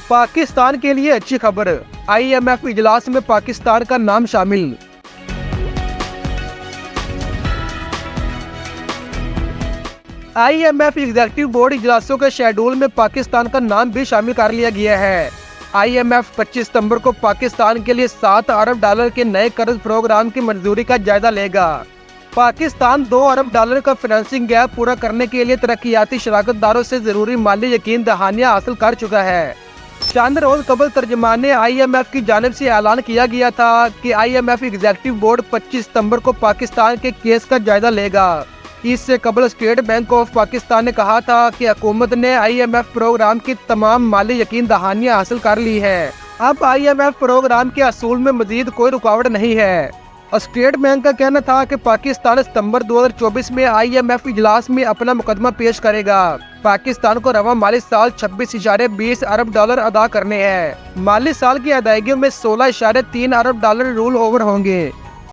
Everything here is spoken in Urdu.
پاکستان کے لیے اچھی خبر، IMF اجلاس میں پاکستان کا نام شامل۔ IMF ایگزیکٹو بورڈ اجلاسوں کے شیڈول میں پاکستان کا نام بھی شامل کر لیا گیا ہے۔ IMF 25 ستمبر کو پاکستان کے لیے $7 ارب کے نئے قرض پروگرام کی منظوری کا جائزہ لے گا۔ پاکستان $2 ارب کا فنانسنگ گیپ پورا کرنے کے لیے ترقیاتی شراکت داروں سے ضروری مالی یقین دہانیاں حاصل کر چکا ہے۔ چند روز قبل ترجمان IMF کی جانب سے اعلان کیا گیا تھا کہ IMF ایگزیکٹو بورڈ 25 ستمبر کو پاکستان کے کیس کا جائزہ لے گا۔ اس سے قبل اسٹیٹ بینک آف پاکستان نے کہا تھا کہ حکومت نے IMF پروگرام کی تمام مالی یقین دہانیاں حاصل کر لی ہے۔ اب IMF پروگرام کے حصول میں مزید کوئی رکاوٹ نہیں ہے۔ اسٹیٹ بینک کا کہنا تھا کہ پاکستان ستمبر 2024 میں IMF اجلاس میں اپنا مقدمہ پیش کرے گا۔ پاکستان کو رواں مالی سال $26.20 ارب ادا کرنے ہیں۔ مالی سال کی ادائیگیوں میں $16.3 ارب رول اوور ہوں گے۔